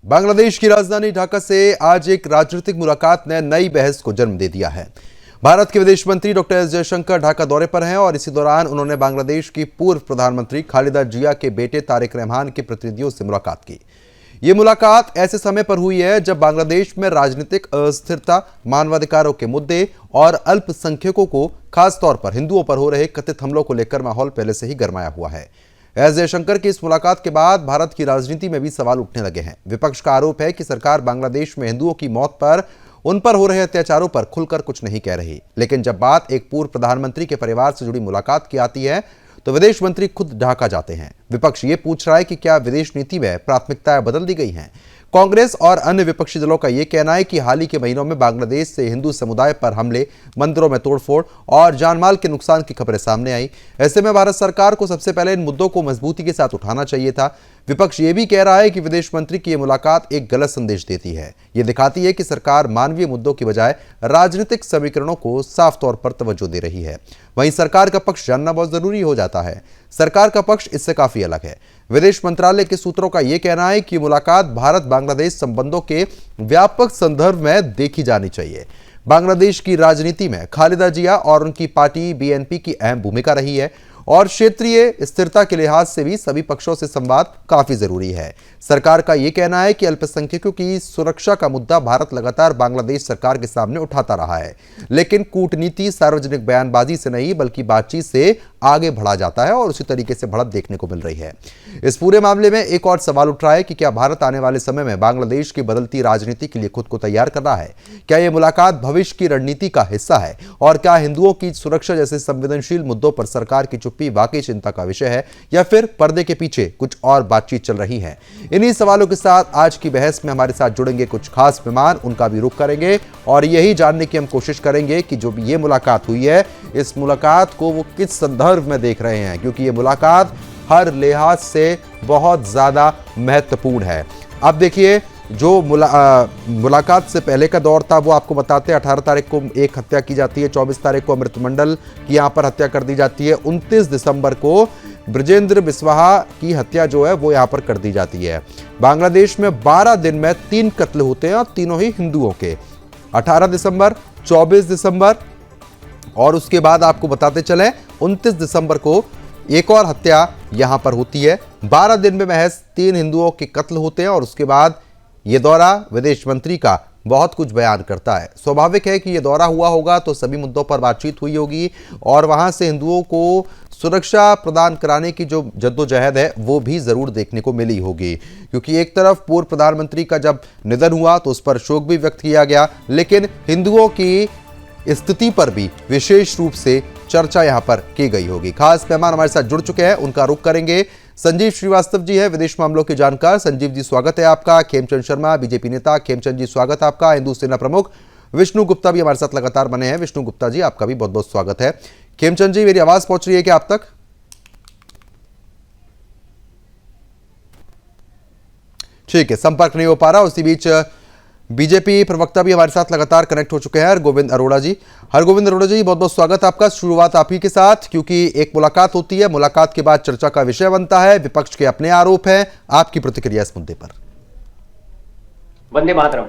बांग्लादेश की राजधानी ढाका से आज एक राजनीतिक मुलाकात ने नई बहस को जन्म दे दिया है। भारत के विदेश मंत्री डॉक्टर एस जयशंकर ढाका दौरे पर हैं और इसी दौरान उन्होंने बांग्लादेश की पूर्व प्रधानमंत्री खालिदा जिया के बेटे तारिक रहमान के प्रतिनिधियों से मुलाकात की। ये मुलाकात ऐसे समय पर हुई है जब बांग्लादेश में राजनीतिक अस्थिरता, मानवाधिकारों के मुद्दे और अल्पसंख्यकों को खासतौर पर हिंदुओं पर हो रहे कथित हमलों को लेकर माहौल पहले से ही गरमाया हुआ है। एस जयशंकर की इस मुलाकात के बाद भारत की राजनीति में भी सवाल उठने लगे हैं। विपक्ष का आरोप है कि सरकार बांग्लादेश में हिंदुओं की मौत पर, उन पर हो रहे अत्याचारों पर खुलकर कुछ नहीं कह रही। लेकिन जब बात एक पूर्व प्रधानमंत्री के परिवार से जुड़ी मुलाकात की आती है तो विदेश मंत्री खुद ढाका जाते हैं। विपक्ष ये पूछ रहा है कि क्या विदेश नीति में प्राथमिकताएं बदल दी गई हैं। कांग्रेस और अन्य विपक्षी दलों का यह कहना है कि हाल ही के महीनों में बांग्लादेश से हिंदू समुदाय पर हमले, मंदिरों में तोड़फोड़ और जानमाल के नुकसान की खबरें सामने आई। ऐसे में भारत सरकार को सबसे पहले इन मुद्दों को मजबूती के साथ उठाना चाहिए था। विपक्ष ये भी कह रहा है कि विदेश मंत्री की यह मुलाकात एक गलत संदेश देती है। ये दिखाती है कि सरकार मानवीय मुद्दों की बजाय राजनीतिक समीकरणों को साफ तौर पर तवज्जो दे रही है। वहीं सरकार का पक्ष जानना बहुत जरूरी हो जाता है। सरकार का पक्ष इससे काफी अलग है। विदेश मंत्रालय के सूत्रों का यह कहना है कि मुलाकात भारत बांग्लादेश संबंधों के व्यापक संदर्भ में देखी जानी चाहिए। बांग्लादेश की राजनीति में खालिदा जिया और उनकी पार्टी बीएनपी की अहम भूमिका रही है और क्षेत्रीय स्थिरता के लिहाज से भी सभी पक्षों से संवाद काफी जरूरी है। सरकार का यह कहना है कि अल्पसंख्यकों की सुरक्षा का मुद्दा भारत लगातार बांग्लादेश सरकार के सामने उठाता रहा है, लेकिन कूटनीति सार्वजनिक बयानबाजी से नहीं बल्कि बातचीत से आगे बढ़ा जाता है और उसी तरीके से बढ़त देखने को मिल रही है। इस पूरे मामले में एक और सवाल उठ रहा है कि क्या भारत आने वाले समय में बांग्लादेश की बदलती राजनीति के लिए खुद को तैयार कर रहा है? क्या यह मुलाकात भविष्य की रणनीति का हिस्सा है? और क्या हिंदुओं की सुरक्षा जैसे संवेदनशील मुद्दों पर सरकार की चुप्पी वाकई चिंता का विषय है या फिर पर्दे के पीछे कुछ और बातचीत चल रही है? इन्हीं सवालों के साथ आज की बहस में हमारे साथ जुड़ेंगे कुछ खास मेहमान, उनका भी रुख करेंगे और यही जानने की हम कोशिश करेंगे कि जो ये मुलाकात हुई है, इस मुलाकात को वो किस संदर्भ में देख रहे हैं, क्योंकि ये मुलाकात हर लिहाज से बहुत ज्यादा महत्वपूर्ण है। अब देखिए, जो मुलाकात से पहले का दौर था वो आपको बताते हैं। 18 तारीख को एक हत्या की जाती है, 24 तारीख को अमृत मंडल की यहाँ पर हत्या कर दी जाती है, 29 दिसंबर को ब्रजेंद्र बिस्वाहा की हत्या जो है वो यहाँ पर कर दी जाती है। बांग्लादेश में 12 दिन में 3 कत्ल होते हैं और तीनों ही हिंदुओं के। 18 दिसंबर, 24 दिसंबर और उसके बाद आपको बताते चले 29 दिसंबर को एक और हत्या यहां पर होती है। 12 दिन में महज 3 हिंदुओं के कत्ल होते हैं और उसके बाद यह दौरा विदेश मंत्री का बहुत कुछ बयान करता है। स्वाभाविक है कि यह दौरा हुआ होगा तो सभी मुद्दों पर बातचीत हुई होगी और वहां से हिंदुओं को सुरक्षा प्रदान कराने की जो जद्दोजहद है वो भी जरूर देखने को मिली होगी, क्योंकि एक तरफ पूर्व प्रधानमंत्री का जब निधन हुआ तो उस पर शोक भी व्यक्त किया गया, लेकिन हिंदुओं की स्थिति पर भी विशेष रूप से चर्चा यहां पर की गई होगी। खास मेहमान हमारे साथ जुड़ चुके हैं, उनका रुख करेंगे। संजीव श्रीवास्तव जी है विदेश मामलों के जानकार। संजीव जी स्वागत है आपका। खेमचंद शर्मा बीजेपी नेता, खेमचंद जी स्वागत है आपका। हिंदू सेना प्रमुख विष्णु गुप्ता भी हमारे साथ लगातार बने हैं। विष्णु गुप्ता जी आपका भी बहुत बहुत स्वागत है। खेमचंद जी, मेरी आवाज पहुंच रही है क्या आप तक? ठीक है, संपर्क नहीं हो पा रहा। उसी बीच बीजेपी प्रवक्ता भी हमारे साथ लगातार कनेक्ट हो चुके हैं, हरगोविंद अरोड़ा जी। हरगोविंद अरोड़ा जी, बहुत बहुत स्वागत आपका। शुरुआत आप ही के साथ, क्योंकि एक मुलाकात होती है, मुलाकात के बाद चर्चा का विषय बनता है, विपक्ष के अपने आरोप हैं। आपकी प्रतिक्रिया इस मुद्दे पर? वंदे मातरम।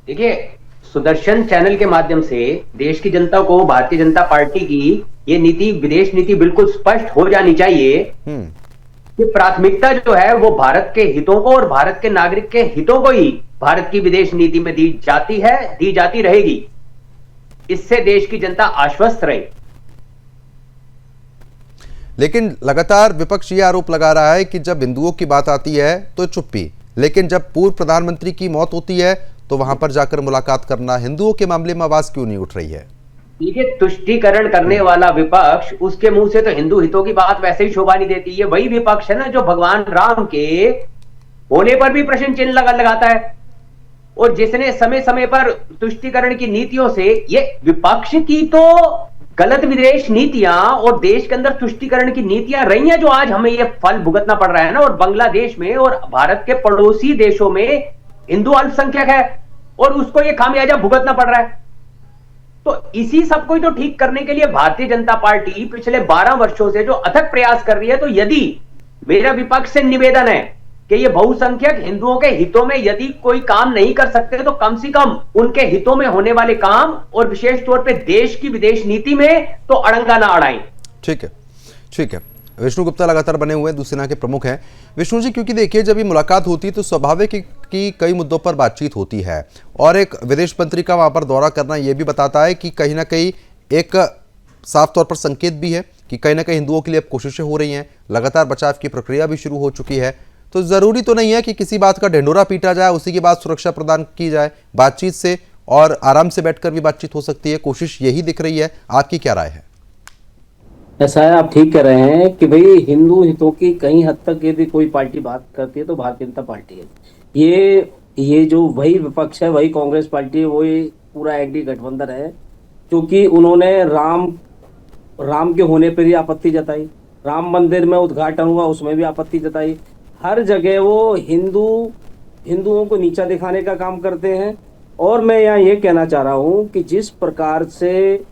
देखिए, सुदर्शन चैनल के माध्यम से देश की जनता को भारतीय जनता पार्टी की ये नीति, विदेश नीति बिल्कुल स्पष्ट हो जानी चाहिए कि प्राथमिकता जो है वो भारत के हितों को और भारत के नागरिक के हितों को ही भारत की विदेश नीति में दी जाती है, दी जाती रहेगी। इससे देश की जनता आश्वस्त रहे। लेकिन लगातार विपक्ष ये आरोप लगा रहा है कि जब हिंदुओं की बात आती है तो चुप्पी, लेकिन जब पूर्व प्रधानमंत्री की मौत होती है तो वहां पर जाकर मुलाकात करना, हिंदुओं के मामले में आवाज क्यों नहीं उठ रही है? देखिए, तुष्टीकरण करने वाला विपक्ष, उसके मुंह से तो हिंदू हितों की बात वैसे ही शोभा नहीं देती है। वही विपक्ष है ना जो भगवान राम के होने पर भी प्रश्न चिन्ह लगाता है और जिसने समय समय पर तुष्टीकरण की नीतियों से, ये विपक्ष की तो गलत विदेश नीतियां और देश के अंदर तुष्टीकरण की नीतियां रही हैं जो आज हमें ये फल भुगतना पड़ रहा है ना। और बांग्लादेश में और भारत के पड़ोसी देशों में हिंदू अल्पसंख्यक है और उसको ये खामियाजा भुगतना पड़ रहा है। तो इसी सबको तो ठीक करने के लिए भारतीय जनता पार्टी पिछले 12 वर्षों से जो अथक प्रयास कर रही है। तो यदि मेरा विपक्ष से निवेदन है कि ये बहुसंख्यक हिंदुओं के हितों में यदि कोई काम नहीं कर सकते तो कम से कम उनके हितों में होने वाले काम और विशेष तौर पे देश की विदेश नीति में तो अड़ंगा ना अड़ाएं। ठीक है, ठीक है। विष्णु गुप्ता लगातार बने हुए दूसरी सेना के प्रमुख हैं। विष्णु जी, क्योंकि देखिए जब ये मुलाकात होती है तो स्वाभाविक है कि कई मुद्दों पर बातचीत होती है, और एक विदेश मंत्री का वहां पर दौरा करना ये भी बताता है कि कहीं ना कहीं एक साफ तौर पर संकेत भी है कि कहीं ना कहीं हिंदुओं के लिए अब कोशिशें हो रही हैं, लगातार बचाव की प्रक्रिया भी शुरू हो चुकी है। तो जरूरी तो नहीं है कि किसी बात का ढिंढोरा पीटा जाए, उसी के बाद सुरक्षा प्रदान की जाए। बातचीत से और आराम से बैठकर भी बातचीत हो सकती है, कोशिश यही दिख रही है। आपकी क्या राय है? ऐसा है, आप ठीक कह रहे हैं कि भाई हिंदू हितों की कहीं हद तक यदि कोई पार्टी बात करती है तो भारतीय जनता पार्टी है। ये जो वही विपक्ष है, वही कांग्रेस पार्टी है, वही पूरा एनडीए गठबंधन है, क्योंकि उन्होंने राम के होने पर ही आपत्ति जताई, राम मंदिर में उद्घाटन हुआ उसमें भी आपत्ति जताई। हर जगह वो हिंदुओं को नीचा दिखाने का काम करते हैं। और मैं यहाँ ये कहना चाह रहा हूँ कि जिस प्रकार से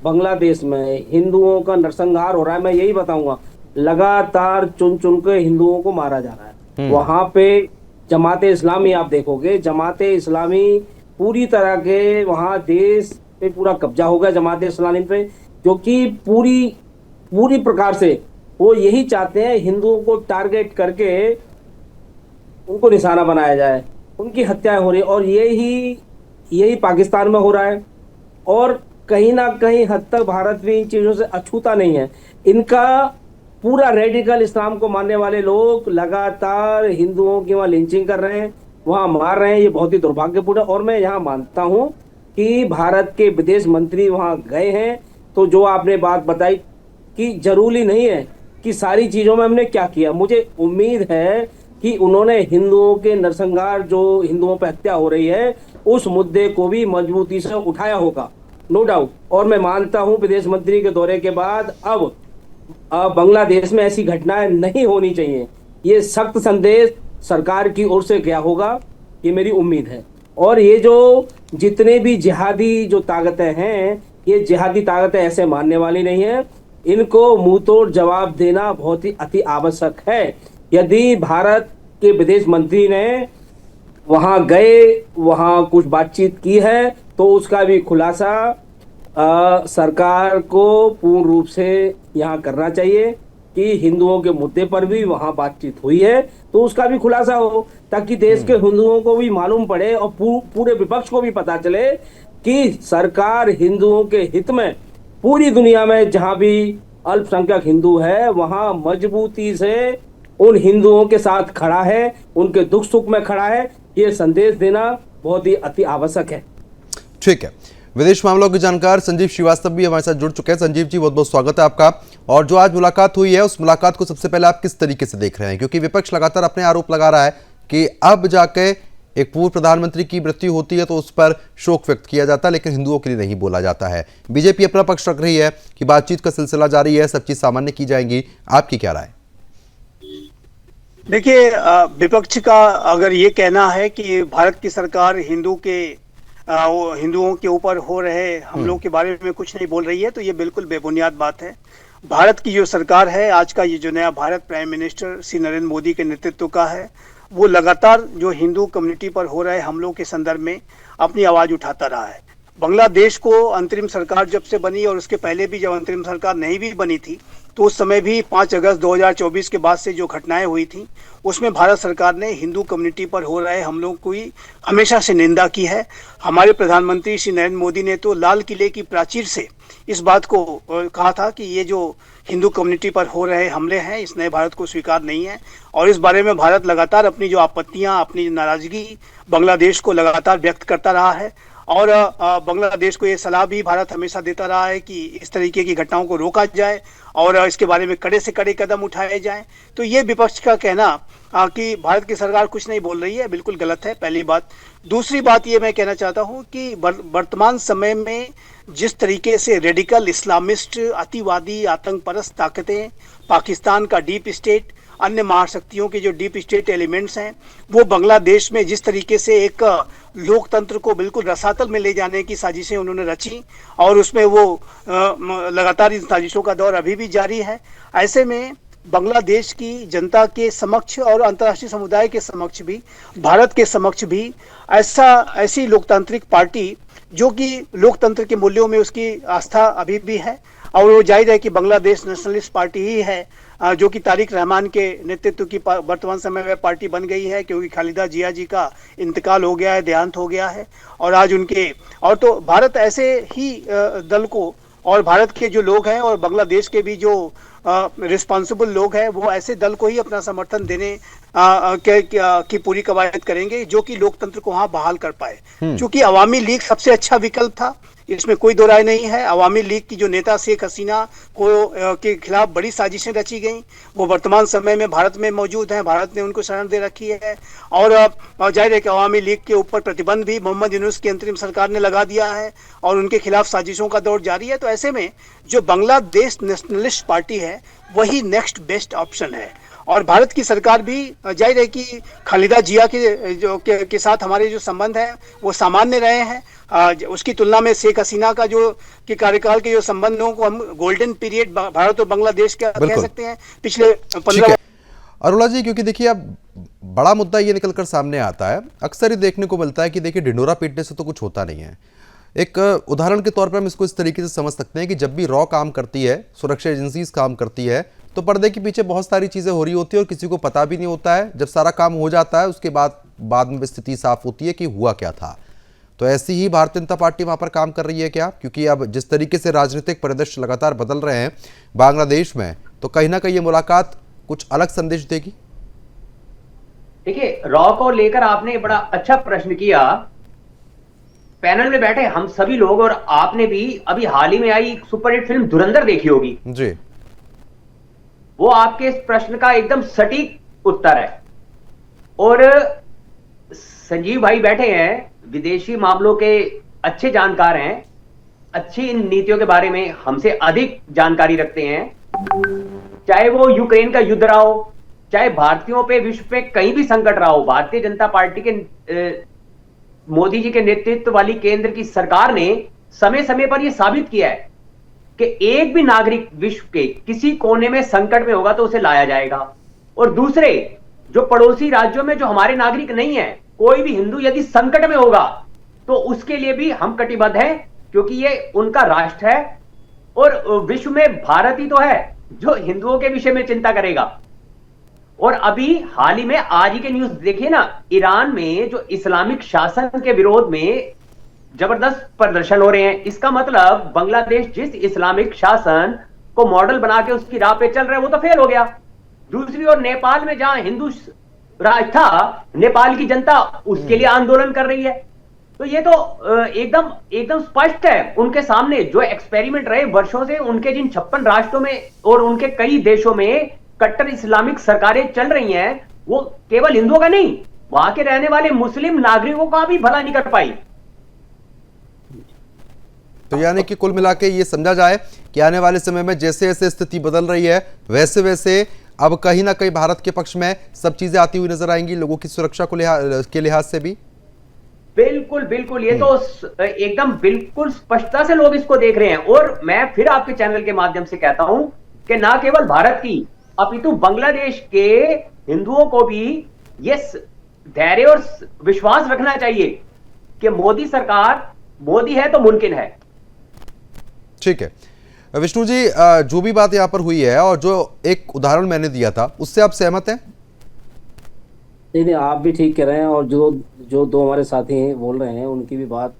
बांग्लादेश में हिंदुओं का नरसंहार हो रहा है, मैं यही बताऊंगा, लगातार चुन चुन के हिंदुओं को मारा जा रहा है। वहां पे जमाते इस्लामी, आप देखोगे जमाते इस्लामी पूरी तरह के वहां देश पे पूरा कब्जा हो गया जमाते इस्लामी पे, क्योंकि पूरी प्रकार से वो यही चाहते हैं हिंदुओं को टारगेट करके उनको निशाना बनाया जाए, उनकी हत्याएं हो रही है। और यही पाकिस्तान में हो रहा है। और कहीं ना कहीं हद तक भारत भी इन चीजों से अछूता नहीं है। इनका पूरा रेडिकल इस्लाम को मानने वाले लोग लगातार हिंदुओं की वहां लिंचिंग कर रहे हैं, वहां मार रहे हैं। ये बहुत ही दुर्भाग्यपूर्ण है। और मैं यहाँ मानता हूं कि भारत के विदेश मंत्री वहां गए हैं, तो जो आपने बात बताई कि जरूरी नहीं है कि सारी चीजों में हमने क्या किया। मुझे उम्मीद है कि उन्होंने हिंदुओं के नरसंहार, जो हिंदुओं पर हत्या हो रही है, उस मुद्दे को भी मजबूती से उठाया होगा, नो डाउट। और मैं मानता हूं विदेश मंत्री के दौरे के बाद अब बांग्लादेश में ऐसी घटनाएं नहीं होनी चाहिए। ये सख्त संदेश सरकार की ओर से गया होगा, ये मेरी उम्मीद है। और ये जो जितने भी जिहादी जो ताकतें हैं, ये जिहादी ताकतें ऐसे मानने वाली नहीं है। इनको मुंह तोड़ जवाब देना बहुत ही अति आवश्यक है। यदि भारत के विदेश मंत्री ने वहां गए, वहां कुछ बातचीत की है, तो उसका भी खुलासा सरकार को पूर्ण रूप से यहाँ करना चाहिए कि हिंदुओं के मुद्दे पर भी वहां बातचीत हुई है, तो उसका भी खुलासा हो, ताकि देश के हिंदुओं को भी मालूम पड़े और पूरे विपक्ष को भी पता चले कि सरकार हिंदुओं के हित में पूरी दुनिया में जहां भी अल्पसंख्यक हिंदू है वहां मजबूती से उन हिंदुओं के साथ खड़ा है, उनके दुख सुख में खड़ा है। ये संदेश देना बहुत ही अति आवश्यक है। ठीक है, विदेश मामलों के जानकार संजीव श्रीवास्तव भी हमारे साथ जुड़ चुके हैं। संजीव जी, बहुत बहुत स्वागत है आपका। और जो आज मुलाकात हुई है, उस मुलाकात को सबसे पहले आप किस तरीके से देख रहे हैं? क्योंकि विपक्ष लगातार अपने आरोप लगा रहा है कि अब जाके एक पूर्व प्रधानमंत्री की मृत्यु होती है तो उस पर शोक व्यक्त किया जाता है, लेकिन हिंदुओं के लिए नहीं बोला जाता है। बीजेपी अपना पक्ष रख रही है कि बातचीत का सिलसिला जारी है, सब चीज सामान्य की जाएंगी। आपकी क्या राय? देखिए, विपक्ष का अगर ये कहना है कि भारत की सरकार हिंदुओं के ऊपर हो रहे हमलों के बारे में कुछ नहीं बोल रही है, तो ये बिल्कुल बेबुनियाद बात है। भारत की जो सरकार है, आज का ये जो नया भारत प्राइम मिनिस्टर श्री नरेंद्र मोदी के नेतृत्व का है, वो लगातार जो हिंदू कम्युनिटी पर हो रहे हमलों के संदर्भ में अपनी आवाज उठाता रहा है। बांग्लादेश को अंतरिम सरकार जब से बनी, और उसके पहले भी जब अंतरिम सरकार नहीं भी बनी थी, तो उस समय भी 5 अगस्त 2024 के बाद से जो घटनाएं हुई थी, उसमें भारत सरकार ने हिंदू कम्युनिटी पर हो रहे हमलों की हमेशा से निंदा की है। हमारे प्रधानमंत्री श्री नरेंद्र मोदी ने तो लाल किले की प्राचीर से इस बात को कहा था कि ये जो हिंदू कम्युनिटी पर हो रहे हमले हैं, इस नए भारत को स्वीकार नहीं है। और इस बारे में भारत लगातार अपनी जो आपत्तियां, अपनी नाराजगी बांग्लादेश को लगातार व्यक्त करता रहा है। और बांग्लादेश को ये सलाह भी भारत हमेशा देता रहा है कि इस तरीके की घटनाओं को रोका जाए और इसके बारे में कड़े से कड़े कदम उठाए जाएं। तो ये विपक्ष का कहना कि भारत की सरकार कुछ नहीं बोल रही है, बिल्कुल गलत है, पहली बात। दूसरी बात ये मैं कहना चाहता हूँ कि वर्तमान समय में जिस तरीके से रेडिकल इस्लामिस्ट, अतिवादी, आतंकपरस्त ताकतें, पाकिस्तान का डीप स्टेट, अन्य महाशक्तियों के जो डीप स्टेट एलिमेंट्स हैं, वो बांग्लादेश में जिस तरीके से एक लोकतंत्र को बिल्कुल रसातल में ले जाने की साजिशें उन्होंने रची, और उसमें वो लगातार इन साजिशों का दौर अभी भी जारी है। ऐसे में बांग्लादेश की जनता के समक्ष और अंतर्राष्ट्रीय समुदाय के समक्ष भी, भारत के समक्ष भी ऐसी लोकतांत्रिक पार्टी जो कि लोकतंत्र के मूल्यों में उसकी आस्था अभी भी है, और वो जाहिर है कि बांग्लादेश नेशनलिस्ट पार्टी ही है जो कि तारिक रहमान के नेतृत्व की वर्तमान समय में पार्टी बन गई है, क्योंकि खालिदा जिया जी का इंतकाल हो गया है, देहांत हो गया है। और आज उनके और तो भारत ऐसे ही दल को, और भारत के जो लोग हैं और बांग्लादेश के भी जो रिस्पॉन्सिबल लोग हैं, वो ऐसे दल को ही अपना समर्थन देने की पूरी कवायद करेंगे जो कि लोकतंत्र को वहां बहाल कर पाए। क्योंकि अवामी लीग सबसे अच्छा विकल्प था, इसमें कोई दो राय नहीं है। अवामी लीग की जो नेता शेख हसीना के खिलाफ बड़ी साजिशें रची गई, वो वर्तमान समय में भारत में मौजूद हैं, भारत ने उनको शरण दे रखी है। और जाहिर है कि अवामी लीग के ऊपर प्रतिबंध भी मोहम्मद यूनुस की अंतरिम सरकार ने लगा दिया है और उनके खिलाफ साजिशों का दौर जारी है। तो ऐसे में जो बांग्लादेश नेशनलिस्ट पार्टी है वही नेक्स्ट बेस्ट ऑप्शन है। और भारत की सरकार भी जाहिर है कि खालिदा जिया के साथ हमारे जो संबंध हैं वो सामान्य रहे हैं। उसकी तुलना में शेख हसीना का जो कि कार्यकाल के जो संबंधों को हम गोल्डन पीरियड भारत और बांग्लादेश का कह सकते हैं पिछले 15। अरोड़ा जी, क्योंकि देखिए अब बड़ा मुद्दा ये निकलकर सामने आता है, अक्सर ही देखने को मिलता है कि देखिए ढिंडोरा पीटने से तो कुछ होता नहीं है। एक उदाहरण के तौर पर हम इसको इस तरीके से समझ सकते हैं कि जब भी रॉ काम करती है, सुरक्षा एजेंसीज काम करती है, तो पर्दे के पीछे बहुत सारी चीज़ें हो रही होती है और किसी को पता भी नहीं होता है। जब सारा काम हो जाता है उसके बाद में स्थिति साफ होती है कि हुआ क्या था। तो ऐसी ही भारतीय जनता पार्टी वहाँ पर काम कर रही है क्या? क्योंकि अब जिस तरीके से राजनीतिक परिदृश्य लगातार बदल रहे हैं बांग्लादेश में, तो कहीं ना कहीं ये मुलाकात कुछ अलग संदेश देगी। देखिए, रॉ को लेकर आपने बड़ा अच्छा प्रश्न किया। पैनल में बैठे हम सभी लोग और आपने भी अभी हाल ही में आई सुपरहिट फिल्म धुरंधर देखी होगी जी। वो आपके इस प्रश्न का एकदम सटीक उत्तर है। और संजीव भाई बैठे हैं, विदेशी मामलों के अच्छे जानकार हैं, अच्छी इन नीतियों के बारे में हमसे अधिक जानकारी रखते हैं। चाहे वो यूक्रेन का युद्ध रहा हो, चाहे भारतीयों पे विश्व पे कहीं भी संकट रहा हो, भारतीय जनता पार्टी के मोदी जी के नेतृत्व वाली केंद्र की सरकार ने समय समय पर यह साबित किया है कि एक भी नागरिक विश्व के किसी कोने में संकट में होगा तो उसे लाया जाएगा। और दूसरे जो पड़ोसी राज्यों में जो हमारे नागरिक नहीं है, कोई भी हिंदू यदि संकट में होगा तो उसके लिए भी हम कटिबद्ध हैं, क्योंकि ये उनका राष्ट्र है। और विश्व में भारत ही तो है जो हिंदुओं के विषय में चिंता करेगा। और अभी हाल ही में आज ही के न्यूज देखिए ना, ईरान में जो इस्लामिक शासन के विरोध में जबरदस्त प्रदर्शन हो रहे हैं। इसका मतलब बांग्लादेश जिस इस्लामिक शासन को मॉडल बना के उसकी राह पे चल रहा है वो तो फेल हो गया। दूसरी ओर नेपाल में जहां हिंदू राज था, नेपाल की जनता उसके लिए आंदोलन कर रही है। तो ये तो एकदम स्पष्ट है उनके सामने जो एक्सपेरिमेंट रहे वर्षों से, उनके जिन 56 राष्ट्रों में और उनके कई देशों में कट्टर इस्लामिक सरकारें चल रही हैं, वो केवल हिंदुओं का नहीं, वहां के रहने वाले मुस्लिम नागरिकों का भी भला नहीं कर पाई। तो यानी कि कुल मिला के ये समझा जाए कि आने वाले समय में जैसे जैसे स्थिति बदल रही है वैसे वैसे अब कहीं ना कहीं भारत के पक्ष में सब चीजें आती हुई नजर आएंगी, लोगों की सुरक्षा को के लिहाज से भी। बिल्कुल बिल्कुल, ये तो एकदम बिल्कुल स्पष्टता से लोग इसको देख रहे हैं। और मैं फिर आपके चैनल के माध्यम से कहता हूं कि ना केवल भारत की अपितु बांग्लादेश के हिंदुओं को भी ये धैर्य और विश्वास रखना चाहिए कि मोदी सरकार, मोदी है तो मुमकिन है। ठीक है विष्णु जी, जो भी बात यहाँ पर हुई है और जो एक उदाहरण मैंने दिया था उससे आप सहमत हैं? नहीं, आप भी ठीक कह रहे हैं और जो दो हमारे साथी हैं बोल रहे हैं उनकी भी बात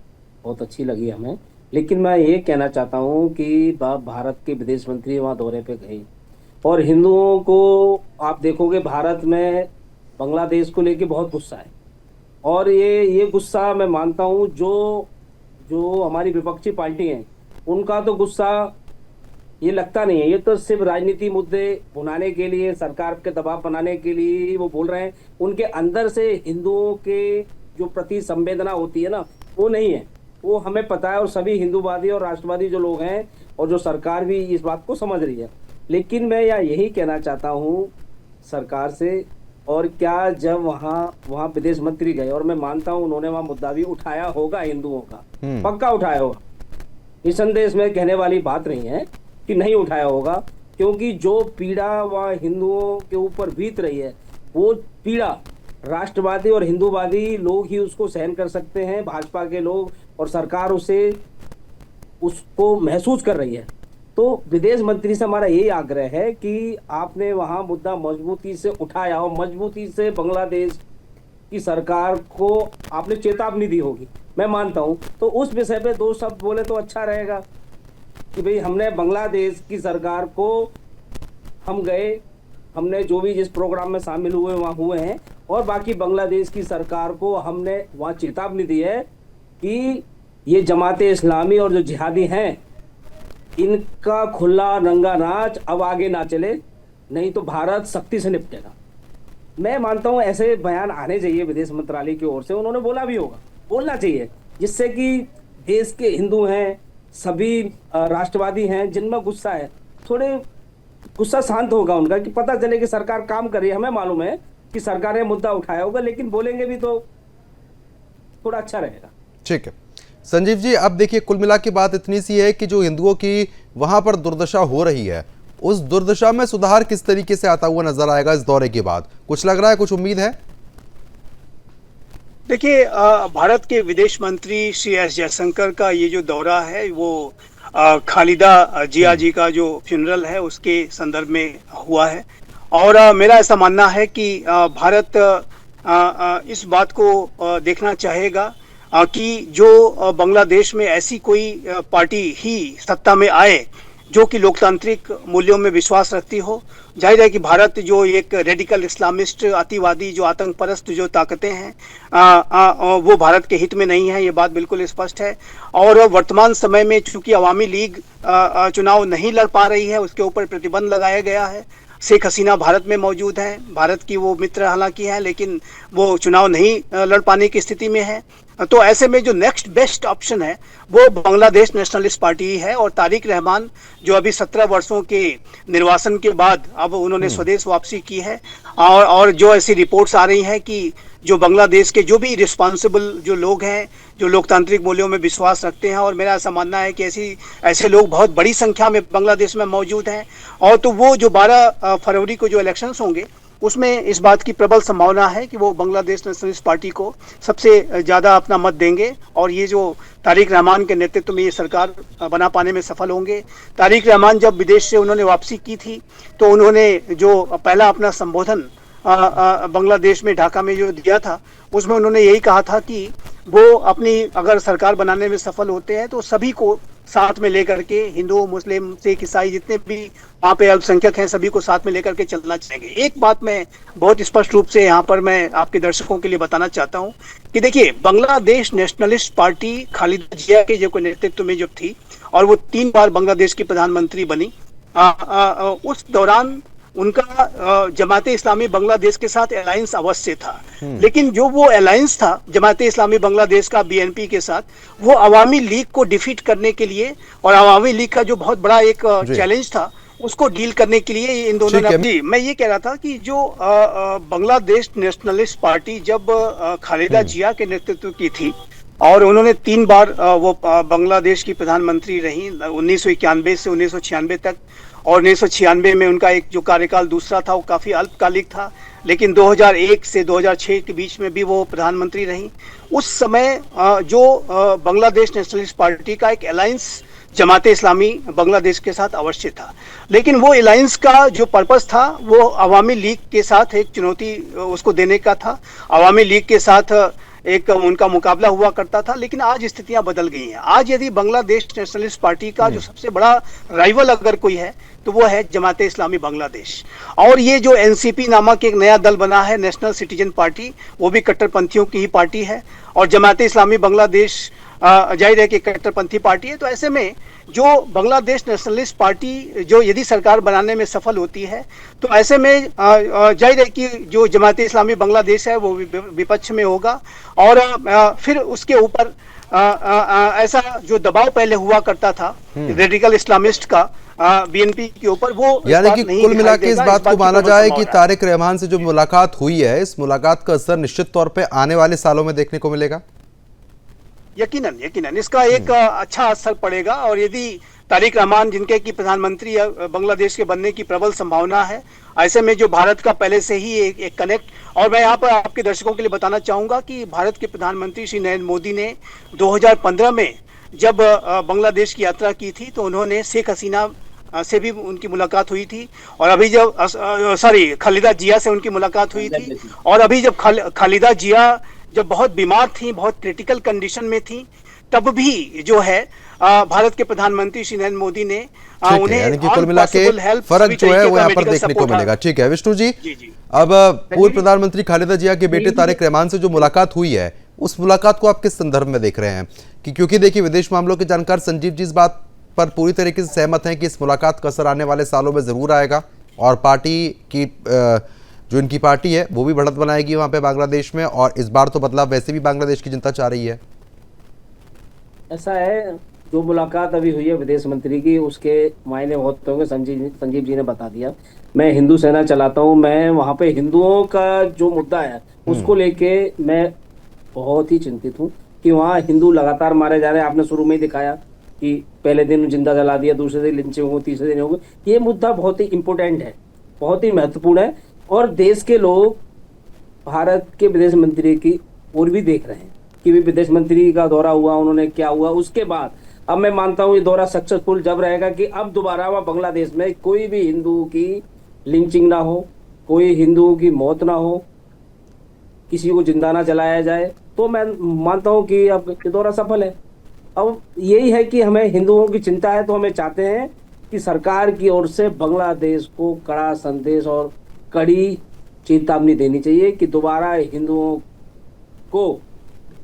बहुत अच्छी लगी हमें। लेकिन मैं ये कहना चाहता हूँ कि भारत के विदेश मंत्री वहाँ दौरे पे गए और हिंदुओं को आप देखोगे भारत में बांग्लादेश को लेके बहुत गुस्सा है। और ये गुस्सा मैं मानता हूँ जो हमारी विपक्षी पार्टी हैं उनका तो गुस्सा ये लगता नहीं है, ये तो सिर्फ राजनीति मुद्दे भुनाने के लिए, सरकार के दबाव बनाने के लिए वो बोल रहे हैं। उनके अंदर से हिंदुओं के जो प्रति संवेदना होती है ना, वो नहीं है, वो हमें पता है। और सभी हिंदूवादी और राष्ट्रवादी जो लोग हैं और जो सरकार भी इस बात को समझ रही है। लेकिन मैं यही कहना चाहता हूँ सरकार से, और क्या जब वहाँ विदेश मंत्री गए और मैं मानता हूँ उन्होंने वहाँ मुद्दा भी उठाया होगा हिंदुओं का, पक्का उठाया होगा, इस संदेश में कहने वाली बात नहीं है कि नहीं उठाया होगा। क्योंकि जो पीड़ा वह हिंदुओं के ऊपर बीत रही है, वो पीड़ा राष्ट्रवादी और हिंदूवादी लोग ही उसको सहन कर सकते हैं, भाजपा के लोग, और सरकार उसको महसूस कर रही है। तो विदेश मंत्री से हमारा यही आग्रह है कि आपने वहां मुद्दा मजबूती से उठाया और मजबूती से बांग्लादेश की सरकार को आपने चेतावनी दी होगी, मैं मानता हूं। तो उस विषय पे दो शब्द बोले तो अच्छा रहेगा कि भाई हमने बांग्लादेश की सरकार को, हम गए, हमने जो भी जिस प्रोग्राम में शामिल हुए वहाँ हुए हैं, और बाकी बांग्लादेश की सरकार को हमने वहाँ चेतावनी दी है कि ये जमाते इस्लामी और जो जिहादी हैं, इनका खुला नंगा नाच अब आगे ना चले, नहीं तो भारत सख्ती से निपटेगा। मैं मानता हूं ऐसे बयान आने चाहिए विदेश मंत्रालय की ओर से, उन्होंने बोला भी होगा, बोलना चाहिए, जिससे कि देश के हिंदू हैं, सभी राष्ट्रवादी हैं जिनमें गुस्सा है, थोड़े गुस्सा शांत होगा उनका, कि पता चले कि सरकार काम कर रही है। हमें मालूम है कि सरकार ने मुद्दा उठाया होगा, लेकिन बोलेंगे भी तो थोड़ा अच्छा रहेगा। ठीक है संजीव जी, अब देखिए कुल मिला के बात इतनी सी है कि जो हिंदुओं की वहां पर दुर्दशा हो रही है, उस दुर्दशा में सुधार किस तरीके से आता हुआ नजर आएगा इस दौरे के बाद? कुछ लग रहा है, कुछ उम्मीद है? देखिए, भारत के विदेश मंत्री श्री एस जयशंकर का ये जो दौरा है वो खालिदा जिया जी का जो फ्यूनरल है उसके संदर्भ में हुआ है। और मेरा ऐसा मानना है कि भारत इस बात को देखना चाहेगा कि जो बांग्लादेश में ऐसी कोई पार्टी ही सत्ता में आए जो कि लोकतांत्रिक मूल्यों में विश्वास रखती हो। जाहिर है कि भारत जो एक रेडिकल इस्लामिस्ट, अतिवादी, जो आतंक परस्त जो ताकतें हैं वो भारत के हित में नहीं है, ये बात बिल्कुल स्पष्ट है। और वर्तमान समय में चूंकि अवामी लीग चुनाव नहीं लड़ पा रही है, उसके ऊपर प्रतिबंध लगाया गया है। शेख हसीना भारत में मौजूद हैं, भारत की वो मित्र हालांकि है, लेकिन वो चुनाव नहीं लड़ पाने की स्थिति में है। तो ऐसे में जो नेक्स्ट बेस्ट ऑप्शन है वो बांग्लादेश नेशनलिस्ट पार्टी ही है। और तारिक रहमान जो अभी 17 वर्षों के निर्वासन के बाद अब उन्होंने स्वदेश वापसी की है, और जो ऐसी रिपोर्ट्स आ रही हैं कि जो बांग्लादेश के जो भी रिस्पॉन्सिबल जो लोग हैं, जो लोकतांत्रिक मूल्यों में विश्वास रखते हैं, और मेरा ऐसा मानना है कि ऐसे लोग बहुत बड़ी संख्या में बांग्लादेश में मौजूद हैं। और तो वो जो 12 फरवरी को जो इलेक्शंस होंगे उसमें इस बात की प्रबल संभावना है कि वो बांग्लादेश नेशनलिस्ट पार्टी को सबसे ज़्यादा अपना मत देंगे, और ये जो तारिक रहमान के नेतृत्व में ये सरकार बना पाने में सफल होंगे। तारिक रहमान जब विदेश से उन्होंने वापसी की थी तो उन्होंने जो पहला अपना संबोधन बांग्लादेश में ढाका में जो दिया था, उसमें उन्होंने यही कहा था कि वो अपनी अगर सरकार बनाने में सफल होते हैं तो सभी को साथ में लेकर के, हिंदू, मुस्लिम, सिख, ईसाई जितने भी वहाँ पे अल्पसंख्यक हैं, सभी को साथ में लेकर के चलना चाहेंगे। एक बात मैं बहुत स्पष्ट रूप से यहाँ पर मैं आपके दर्शकों के लिए बताना चाहता हूँ कि देखिए, बांग्लादेश नेशनलिस्ट पार्टी खालिदा जिया के जो नेतृत्व में जब थी और वो 3 बार बांग्लादेश की प्रधानमंत्री बनी, उस दौरान उनका जमाते इस्लामी बांग्लादेश के साथ अलायंस अवश्य था, लेकिन जो वो अलायंस था जमाते इस्लामी बांग्लादेश का बीएनपी के साथ, वो अवामी लीग को डिफीट करने के लिए, और अवामी लीग का जो बहुत बड़ा एक चैलेंज था उसको डील करने के लिए इन दोनों ने। मैं ये कह रहा था कि जो बांग्लादेश नेशनलिस्ट पार्टी जब खालिदा जिया के नेतृत्व की थी और उन्होंने 3 बार वो बांग्लादेश की प्रधानमंत्री रही 1991 से 1996 तक, और 1996 में उनका एक जो कार्यकाल दूसरा था वो काफी अल्पकालिक था, लेकिन 2001 से 2006 के बीच में भी वो प्रधानमंत्री रही। उस समय जो बांग्लादेश नेशनलिस्ट पार्टी का एक अलायंस जमाते इस्लामी बांग्लादेश के साथ अवश्य था, लेकिन वो अलायंस का जो पर्पस था वो अवामी लीग के साथ एक चुनौती उसको देने का था। अवामी लीग के साथ एक उनका मुकाबला हुआ करता था, लेकिन आज स्थितियां बदल गई हैं। आज यदि बांग्लादेश नेशनलिस्ट पार्टी का जो सबसे बड़ा राइवल अगर कोई है तो वो है जमाते इस्लामी बांग्लादेश। और ये जो एनसीपी नामक एक नया दल बना है, नेशनल सिटीजन पार्टी, वो भी कट्टरपंथियों की ही पार्टी है, और जमाते इस्लामी बांग्लादेश जाहिर है कि कट्टरपंथी पार्टी है। तो ऐसे में जो बांग्लादेश नेशनलिस्ट पार्टी जो यदि सरकार बनाने में सफल होती है तो ऐसे में जाहिर है कि जो जमाते इस्लामी बांग्लादेश है वो विपक्ष में होगा, और फिर उसके ऊपर ऐसा जो दबाव पहले हुआ करता था रेडिकल इस्लामिस्ट का बीएनपी के ऊपर, वो यानी कि कुल मिला के इस बात को माना जाए कि तारिक रहमान से जो मुलाकात हुई है, इस मुलाकात का असर निश्चित तौर पे आने वाले सालों में देखने को मिलेगा। यकीनन इसका एक अच्छा असर पड़ेगा। और यदि तारिक रहमान जिनके की प्रधानमंत्री बांग्लादेश के बनने की प्रबल संभावना है। ऐसे में जो भारत का पहले से ही एक कनेक्ट, और मैं यहाँ पर आपके दर्शकों के लिए बताना चाहूंगा कि भारत के प्रधानमंत्री श्री नरेंद्र मोदी ने 2015 में जब बांग्लादेश की यात्रा की थी तो उन्होंने शेख हसीना से भी उनकी मुलाकात हुई थी, और अभी जब खालिदा जिया से उनकी मुलाकात हुई थी, और अभी जब खालिदा जिया जब बहुत बीमार थी, बहुत क्रिटिकल कंडीशन में थी, तब भी जो है भारत के प्रधानमंत्री श्री नरेंद्र मोदी ने उन्हें यानी कि कुल मिला के फर्क जो है वो यहाँ पर देखने को मिलेगा। ठीक है विष्णु जी, अब पूर्व प्रधानमंत्री खालिदा जिया के बेटे तारिक रहमान से जो मुलाकात हुई है, उस मुलाकात को आप किस संदर्भ में देख रहे हैं? कि क्योंकि देखिए विदेश मामलों के जानकार संजीव जी इस बात पर पूरी तरीके से सहमत हैं कि इस मुलाकात का असर आने वाले सालों में जरूर आएगा और पार्टी की जो इनकी पार्टी है वो भी बढ़त बनाएगी वहां पे बांग्लादेश में, और इस बार तो बदलाव वैसे भी बांग्लादेश की जनता चाह रही है। ऐसा है, जो मुलाकात अभी हुई है विदेश मंत्री की, उसके मायने बहुत होंगे। संजीव जी ने बता दिया। मैं हिंदू सेना चलाता हूँ, मैं वहाँ पे हिंदुओं का जो मुद्दा है उसको लेके मैं बहुत ही चिंतित हूँ कि वहाँ हिंदू लगातार मारे जा रहे हैं। आपने शुरू में ही दिखाया कि पहले दिन जिंदा जला दिया, दूसरे दिन लिंचिंग हो, तीसरे दिन हो गए। ये मुद्दा बहुत ही इम्पोर्टेंट है, बहुत ही महत्वपूर्ण है, और देश के लोग भारत के विदेश मंत्री की ओर भी देख रहे हैं कि विदेश मंत्री का दौरा हुआ, उन्होंने क्या हुआ। उसके बाद अब मैं मानता हूँ ये दौरा सक्सेसफुल जब रहेगा कि अब दोबारा वहाँ बांग्लादेश में कोई भी हिंदू की लिंचिंग ना हो, कोई हिंदुओं की मौत ना हो, किसी को जिंदा ना जलाया जाए, तो मैं मानता हूँ कि अब ये दौरा सफल है। अब यही है कि हमें हिंदुओं की चिंता है, तो हमें चाहते हैं कि सरकार की ओर से बांग्लादेश को कड़ा संदेश और कड़ी चेतावनी देनी चाहिए कि दोबारा हिंदुओं को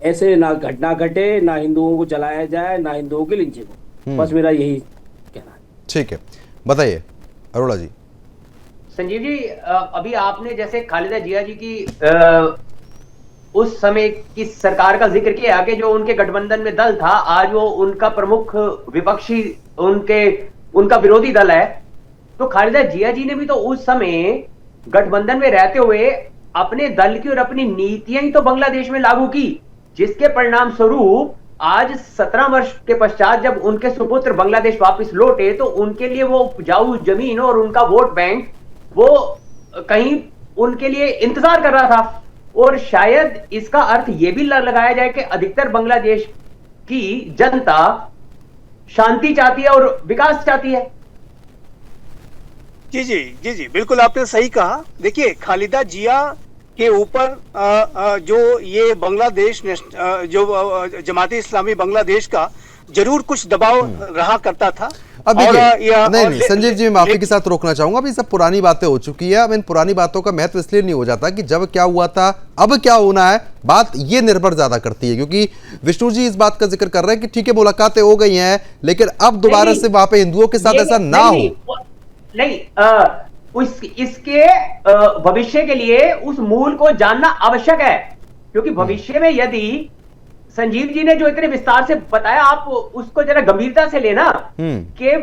ऐसे ना घटना घटे, ना हिंदुओं को जलाया जाए, ना हिंदुओं की लिंचिंग हो। बस मेरा यही कहना है। ठीक है, बताइए अरोड़ा जी। संजीव जी, अभी आपने जैसे खालिदा जिया जी की उस समय की सरकार का जिक्र किया कि जो उनके गठबंधन में दल था, आज वो उनका प्रमुख विपक्षी उनका विरोधी दल है। तो खालिदा जिया जी ने भी तो उस समय गठबंधन में रहते हुए अपने दल की और अपनी नीतियां ही तो बांग्लादेश में लागू की, जिसके परिणाम स्वरूप आज 17 वर्ष के पश्चात जब उनके सुपुत्र बांग्लादेश वापस लौटे तो उनके लिए वो उपजाऊ जमीन और उनका वोट बैंक वो कहीं उनके लिए इंतजार कर रहा था। और शायद इसका अर्थ यह भी लगाया जाए कि अधिकतर बांग्लादेश की जनता शांति चाहती है और विकास चाहती है। जी जी जी जी, बिल्कुल आपने सही कहा। देखिए, खालिदा जिया के ऊपर जो ये बांग्लादेश जो जमात इस्लामी बांग्लादेश का जरूर कुछ दबाव रहा करता था। अब नहीं संजीव जी, मैं माफी के साथ रोकना चाहूंगा। अभी सब पुरानी बातें हो चुकी है। अब इन पुरानी बातों का महत्व इसलिए नहीं हो जाता कि जब क्या हुआ था अब क्या होना है, बात ये निर्भर ज्यादा करती है। क्योंकि विष्णु जी इस बात का जिक्र कर रहे हैं कि ठीक है मुलाकातें हो गई हैं, लेकिन अब दोबारा से वहां पे हिंदुओं के साथ ऐसा ना हो। इसके भविष्य के लिए उस मूल को जानना आवश्यक है, क्योंकि भविष्य में यदि संजीव जी ने जो इतने विस्तार से बताया, आप उसको जरा गंभीरता से लेना कि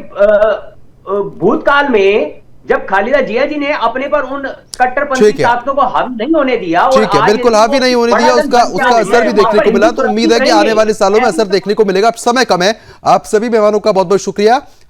भूतकाल में जब खालिदा जिया जी ने अपने पर उन कट्टरपंथी ताकतों को हावी नहीं होने दिया, ठीक है, बिल्कुल हावी नहीं होने दिया, उसका असर भी देखने को मिला। तो उम्मीद है कि आने वाले सालों में असर देखने को मिलेगा। अब समय कम है। आप सभी मेहमानों का बहुत बहुत शुक्रिया।